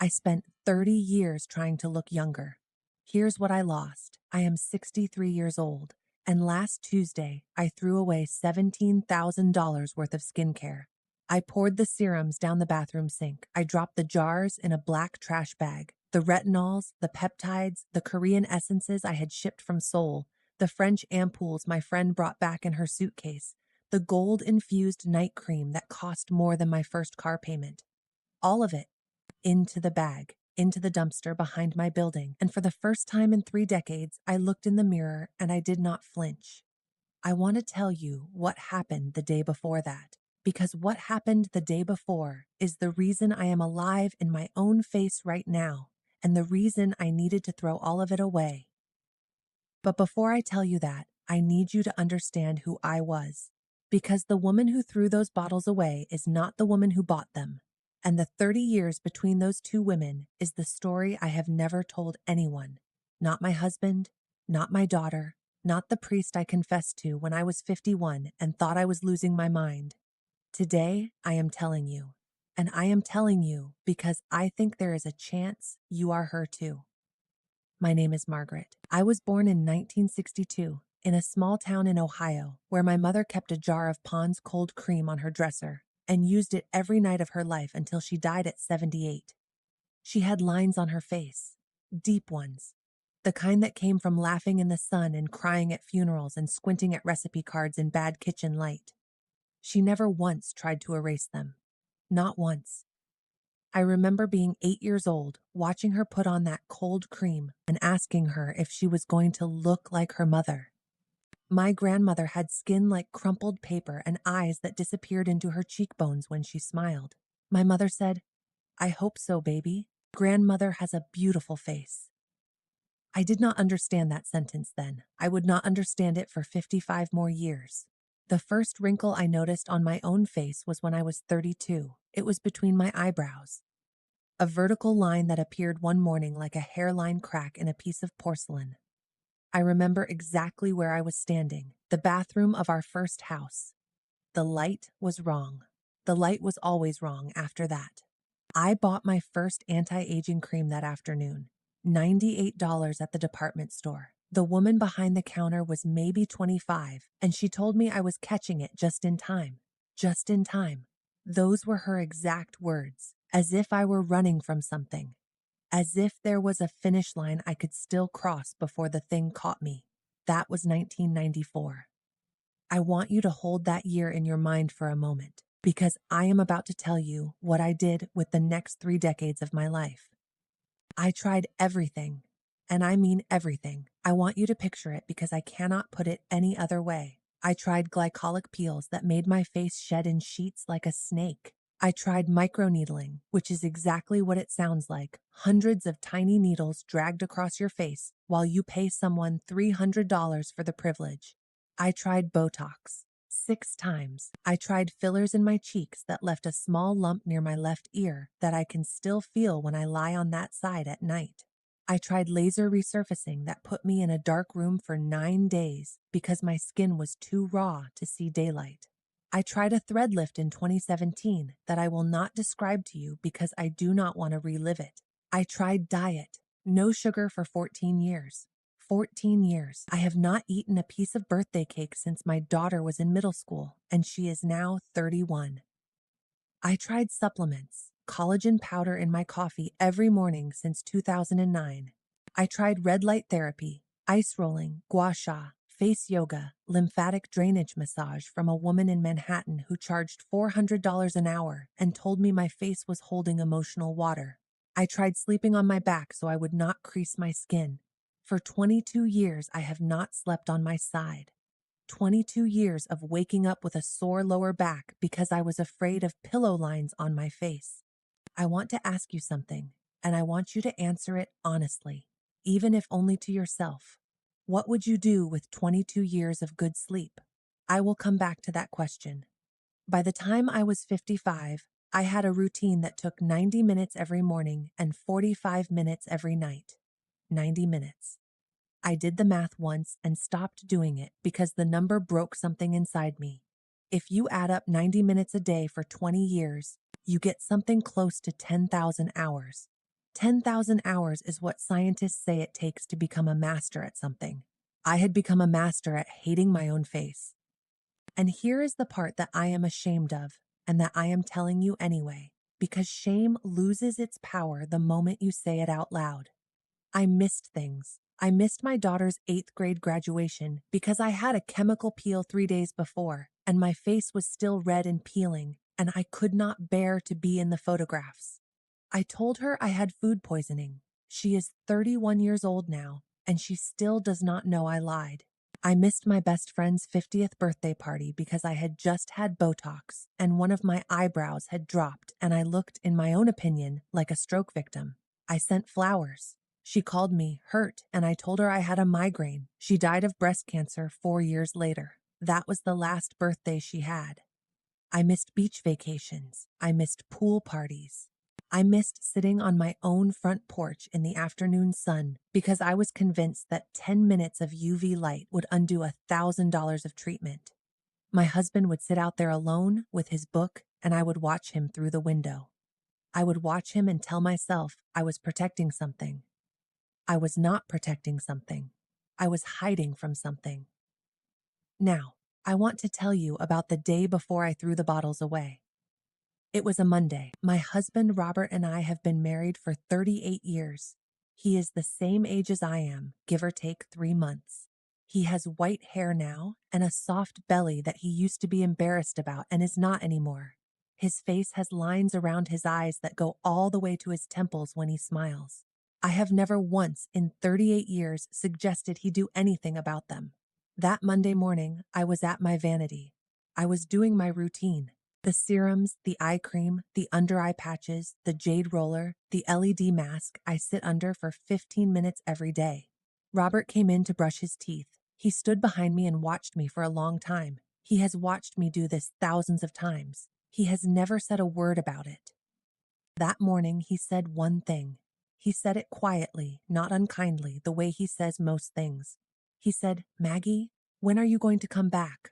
I spent 30 years trying to look younger. Here's what I lost. I am 63 years old, and last Tuesday, I threw away $17,000 worth of skincare. I poured the serums down the bathroom sink. I dropped the jars in a black trash bag. The retinols, the peptides, the Korean essences I had shipped from Seoul, the French ampoules my friend brought back in her suitcase, the gold-infused night cream that cost more than my first car payment. All of it into the bag, into the dumpster behind my building, and for the first time in 3 decades, I looked in the mirror and I did not flinch. I want to tell you what happened the day before that, because what happened the day before is the reason I am alive in my own face right now, and the reason I needed to throw all of it away. But before I tell you that, I need you to understand who I was, because the woman who threw those bottles away is not the woman who bought them. And the 30 years between those two women is the story I have never told anyone. Not my husband, not my daughter, not the priest I confessed to when I was 51 and thought I was losing my mind. Today, I am telling you. And I am telling you because I think there is a chance you are her too. My name is Margaret. I was born in 1962 in a small town in Ohio where my mother kept a jar of Pond's cold cream on her dresser and used it every night of her life until she died at 78. She had lines on her face, deep ones, the kind that came from laughing in the sun and crying at funerals and squinting at recipe cards in bad kitchen light. She never once tried to erase them. Not once. I remember being 8 years old, watching her put on that cold cream and asking her if she was going to look like her mother. My grandmother had skin like crumpled paper and eyes that disappeared into her cheekbones when she smiled. My mother said, "I hope so, baby. Grandmother has a beautiful face." I did not understand that sentence then. I would not understand it for 55 more years. The first wrinkle I noticed on my own face was when I was 32. It was between my eyebrows. A vertical line that appeared one morning like a hairline crack in a piece of porcelain. I remember exactly where I was standing, the bathroom of our first house. The light was wrong. The light was always wrong after that. I bought my first anti-aging cream that afternoon, $98 at the department store. The woman behind the counter was maybe 25, and she told me I was catching it just in time. Just in time. Those were her exact words, as if I were running from something, as if there was a finish line I could still cross before the thing caught me. That was 1994. I want you to hold that year in your mind for a moment, because I am about to tell you what I did with the next 3 decades of my life. I tried everything, and I mean everything. I want you to picture it because I cannot put it any other way. I tried glycolic peels that made my face shed in sheets like a snake. I tried microneedling, which is exactly what it sounds like. Hundreds of tiny needles dragged across your face while you pay someone $300 for the privilege. I tried Botox 6 times. I tried fillers in my cheeks that left a small lump near my left ear that I can still feel when I lie on that side at night. I tried laser resurfacing that put me in a dark room for 9 days because my skin was too raw to see daylight. I tried a thread lift in 2017 that I will not describe to you because I do not want to relive it. I tried diet, no sugar for 14 years. 14 years. I have not eaten a piece of birthday cake since my daughter was in middle school, and she is now 31. I tried supplements, collagen powder in my coffee every morning since 2009. I tried red light therapy, ice rolling, gua sha, face yoga, lymphatic drainage massage from a woman in Manhattan who charged $400 an hour and told me my face was holding emotional water. I tried sleeping on my back so I would not crease my skin. For 22 years, I have not slept on my side. 22 years of waking up with a sore lower back because I was afraid of pillow lines on my face. I want to ask you something, and I want you to answer it honestly, even if only to yourself. What would you do with 22 years of good sleep? I will come back to that question. By the time I was 55, I had a routine that took 90 minutes every morning and 45 minutes every night. 90 minutes. I did the math once and stopped doing it because the number broke something inside me. If you add up 90 minutes a day for 20 years, you get something close to 10,000 hours. 10,000 hours is what scientists say it takes to become a master at something. I had become a master at hating my own face. And here is the part that I am ashamed of, and that I am telling you anyway, because shame loses its power the moment you say it out loud. I missed things. I missed my daughter's 8th grade graduation because I had a chemical peel 3 days before, and my face was still red and peeling, and I could not bear to be in the photographs. I told her I had food poisoning. She is 31 years old now, and she still does not know I lied. I missed my best friend's 50th birthday party because I had just had Botox and one of my eyebrows had dropped and I looked, in my own opinion, like a stroke victim. I sent flowers. She called me hurt and I told her I had a migraine. She died of breast cancer 4 years later. That was the last birthday she had. I missed beach vacations. I missed pool parties. I missed sitting on my own front porch in the afternoon sun because I was convinced that 10 minutes of UV light would undo $1,000 of treatment. My husband would sit out there alone with his book and I would watch him through the window. I would watch him and tell myself I was protecting something. I was not protecting something. I was hiding from something. Now, I want to tell you about the day before I threw the bottles away. It was a Monday. My husband Robert and I have been married for 38 years. He is the same age as I am, give or take 3 months. He has white hair now and a soft belly that he used to be embarrassed about and is not anymore. His face has lines around his eyes that go all the way to his temples when he smiles. I have never once in 38 years suggested he do anything about them. That Monday morning, I was at my vanity. I was doing my routine. The serums, the eye cream, the under eye patches, the jade roller, the LED mask I sit under for 15 minutes every day. Robert came in to brush his teeth. He stood behind me and watched me for a long time. He has watched me do this thousands of times. He has never said a word about it. That morning, he said one thing. He said it quietly, not unkindly, the way he says most things. He said, "Maggie, when are you going to come back?"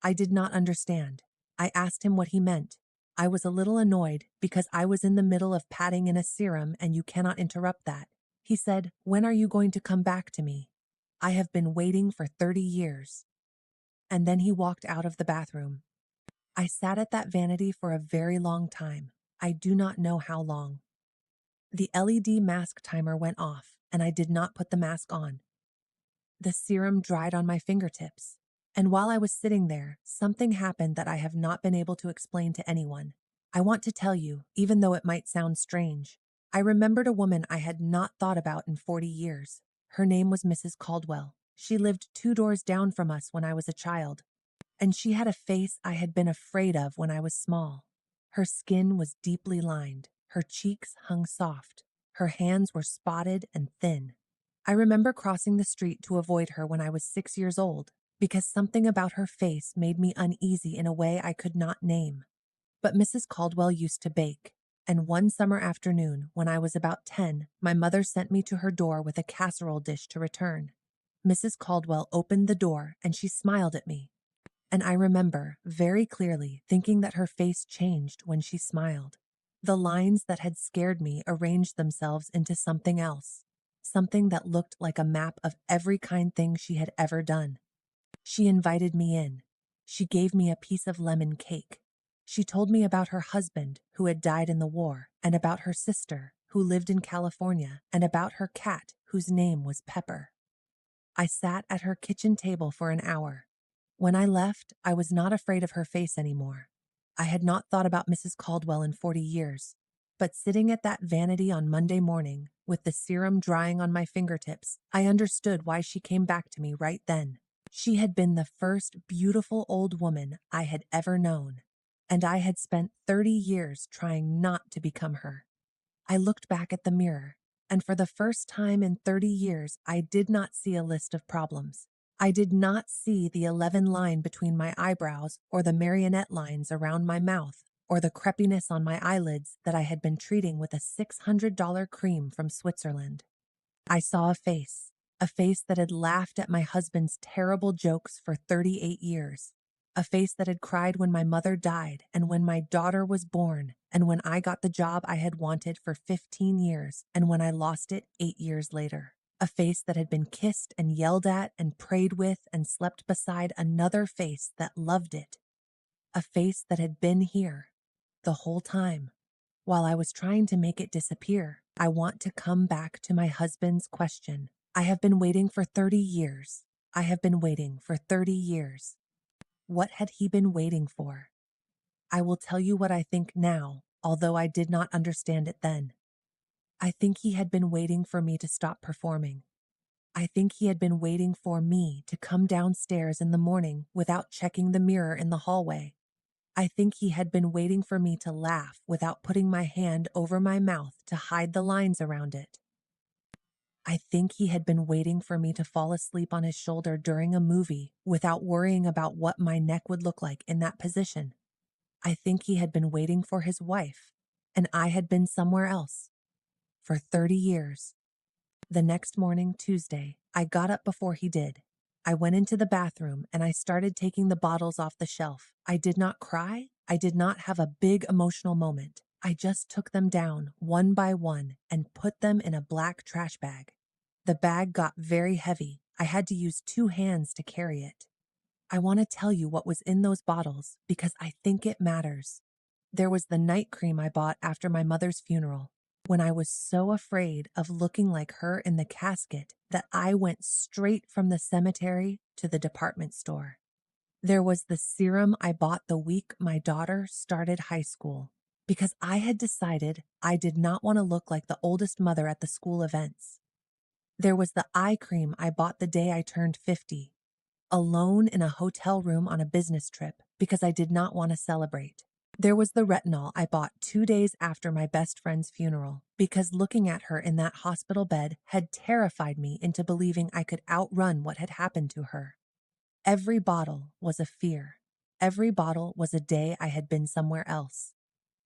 I did not understand. I asked him what he meant. I was a little annoyed because I was in the middle of patting in a serum and you cannot interrupt that. He said, "When are you going to come back to me? I have been waiting for 30 years." And then he walked out of the bathroom. I sat at that vanity for a very long time. I do not know how long. The LED mask timer went off, and I did not put the mask on. The serum dried on my fingertips. And while I was sitting there, something happened that I have not been able to explain to anyone. I want to tell you, even though it might sound strange. I remembered a woman I had not thought about in 40 years. Her name was Mrs. Caldwell. She lived 2 doors down from us when I was a child. And she had a face I had been afraid of when I was small. Her skin was deeply lined. Her cheeks hung soft. Her hands were spotted and thin. I remember crossing the street to avoid her when I was 6 years old, because something about her face made me uneasy in a way I could not name. But Mrs. Caldwell used to bake, and one summer afternoon, when I was about 10, my mother sent me to her door with a casserole dish to return. Mrs. Caldwell opened the door and she smiled at me. And I remember, very clearly, thinking that her face changed when she smiled. The lines that had scared me arranged themselves into something else, something that looked like a map of every kind thing she had ever done. She invited me in. She gave me a piece of lemon cake. She told me about her husband, who had died in the war, and about her sister, who lived in California, and about her cat, whose name was Pepper. I sat at her kitchen table for an hour. When I left, I was not afraid of her face anymore. I had not thought about Mrs. Caldwell in 40 years. But sitting at that vanity on Monday morning, with the serum drying on my fingertips, I understood why she came back to me right then. She had been the first beautiful old woman I had ever known, and I had spent 30 years trying not to become her. I looked back at the mirror, and for the first time in 30 years, I did not see a list of problems. I did not see the 11 line between my eyebrows or the marionette lines around my mouth or the crepiness on my eyelids that I had been treating with a $600 cream from Switzerland. I saw a face that had laughed at my husband's terrible jokes for 38 years. A face that had cried when my mother died and when my daughter was born and when I got the job I had wanted for 15 years and when I lost it 8 years later. A face that had been kissed and yelled at and prayed with and slept beside another face that loved it. A face that had been here the whole time while I was trying to make it disappear. I want to come back to my husband's question. I have been waiting for 30 years. I have been waiting for 30 years. What had he been waiting for? I will tell you what I think now, although I did not understand it then. I think he had been waiting for me to stop performing. I think he had been waiting for me to come downstairs in the morning without checking the mirror in the hallway. I think he had been waiting for me to laugh without putting my hand over my mouth to hide the lines around it. I think he had been waiting for me to fall asleep on his shoulder during a movie without worrying about what my neck would look like in that position. I think he had been waiting for his wife, and I had been somewhere else for 30 years. The next morning, Tuesday, I got up before he did. I went into the bathroom and I started taking the bottles off the shelf. I did not cry. I did not have a big emotional moment. I just took them down one by one and put them in a black trash bag. The bag got very heavy. I had to use 2 hands to carry it. I want to tell you what was in those bottles because I think it matters. There was the night cream I bought after my mother's funeral, when I was so afraid of looking like her in the casket that I went straight from the cemetery to the department store. There was the serum I bought the week my daughter started high school, because I had decided I did not want to look like the oldest mother at the school events. There was the eye cream I bought the day I turned 50, alone in a hotel room on a business trip because I did not want to celebrate. There was the retinol I bought 2 days after my best friend's funeral because looking at her in that hospital bed had terrified me into believing I could outrun what had happened to her. Every bottle was a fear. Every bottle was a day I had been somewhere else.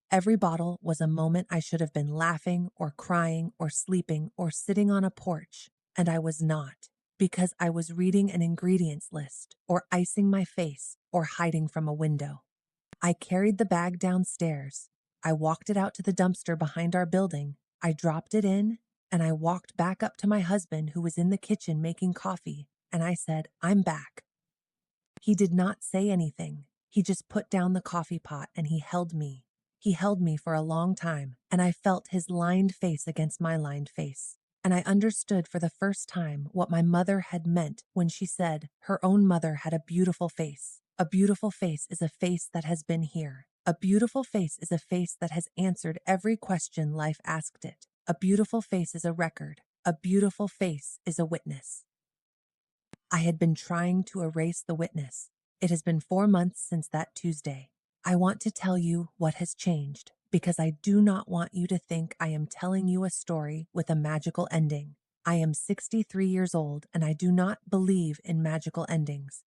Every bottle was a moment I should have been laughing or crying or sleeping or sitting on a porch, and I was not, because I was reading an ingredients list or icing my face or hiding from a window. I carried the bag downstairs. I walked it out to the dumpster behind our building. I dropped it in, and I walked back up to my husband who was in the kitchen making coffee, and I said, "I'm back." He did not say anything. He just put down the coffee pot and he held me. He held me for a long time, and I felt his lined face against my lined face. And I understood for the first time what my mother had meant when she said her own mother had a beautiful face. A beautiful face is a face that has been here. A beautiful face is a face that has answered every question life asked it. A beautiful face is a record. A beautiful face is a witness. I had been trying to erase the witness. It has been 4 months since that Tuesday. I want to tell you what has changed because I do not want you to think I am telling you a story with a magical ending. I am 63 years old and I do not believe in magical endings.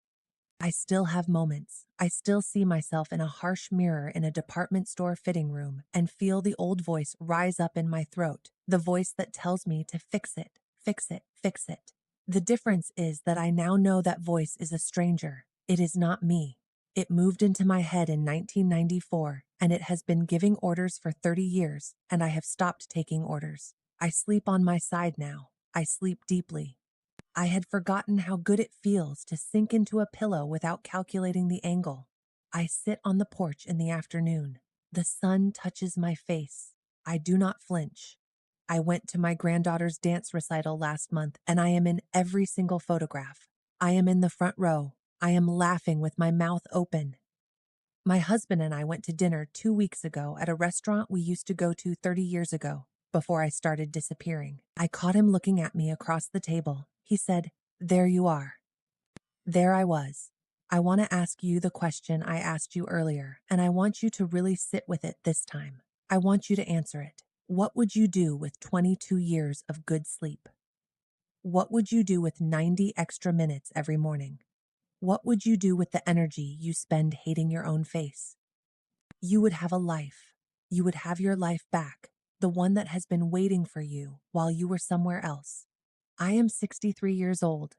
I still have moments. I still see myself in a harsh mirror in a department store fitting room and feel the old voice rise up in my throat, the voice that tells me to fix it, fix it, fix it. The difference is that I now know that voice is a stranger. It is not me. It moved into my head in 1994, and it has been giving orders for 30 years, and I have stopped taking orders. I sleep on my side now. I sleep deeply. I had forgotten how good it feels to sink into a pillow without calculating the angle. I sit on the porch in the afternoon. The sun touches my face. I do not flinch. I went to my granddaughter's dance recital last month, and I am in every single photograph. I am in the front row. I am laughing with my mouth open. My husband and I went to dinner 2 weeks ago at a restaurant we used to go to 30 years ago, before I started disappearing. I caught him looking at me across the table. He said, "There you are." There I was. I want to ask you the question I asked you earlier, and I want you to really sit with it this time. I want you to answer it. What would you do with 22 years of good sleep? What would you do with 90 extra minutes every morning? What would you do with the energy you spend hating your own face? You would have a life. You would have your life back, the one that has been waiting for you while you were somewhere else. I am 63 years old.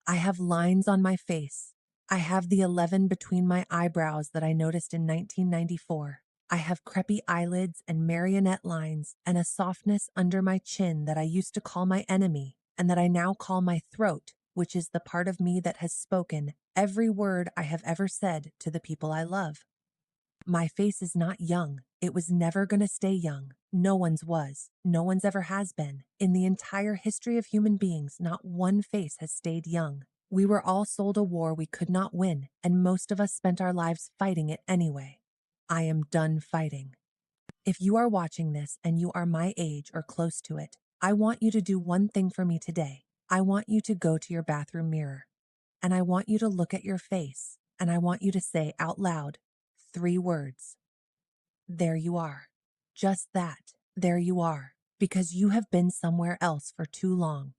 I have lines on my face. I have the 11 between my eyebrows that I noticed in 1994. I have crepey eyelids and marionette lines and a softness under my chin that I used to call my enemy and that I now call my throat, which is the part of me that has spoken every word I have ever said to the people I love. My face is not young. It was never going to stay young. No one's was. No one's ever has been. In the entire history of human beings, not one face has stayed young. We were all sold a war we could not win, and most of us spent our lives fighting it anyway. I am done fighting. If you are watching this and you are my age or close to it, I want you to do one thing for me today. I want you to go to your bathroom mirror, and I want you to look at your face, and I want you to say out loud 3 words. There you are. Just that. There you are. Because you have been somewhere else for too long.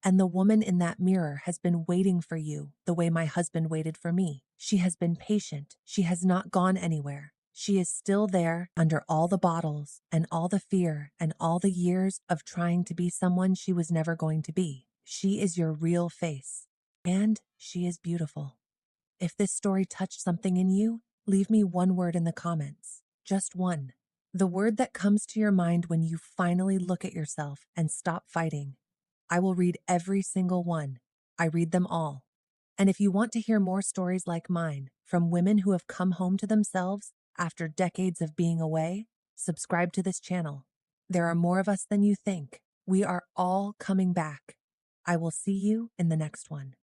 And the woman in that mirror has been waiting for you the way my husband waited for me. She has been patient. She has not gone anywhere. She is still there under all the bottles and all the fear and all the years of trying to be someone she was never going to be. She is your real face. And she is beautiful. If this story touched something in you, leave me one word in the comments. Just one. The word that comes to your mind when you finally look at yourself and stop fighting. I will read every single one. I read them all. And if you want to hear more stories like mine from women who have come home to themselves after decades of being away, subscribe to this channel. There are more of us than you think. We are all coming back. I will see you in the next one.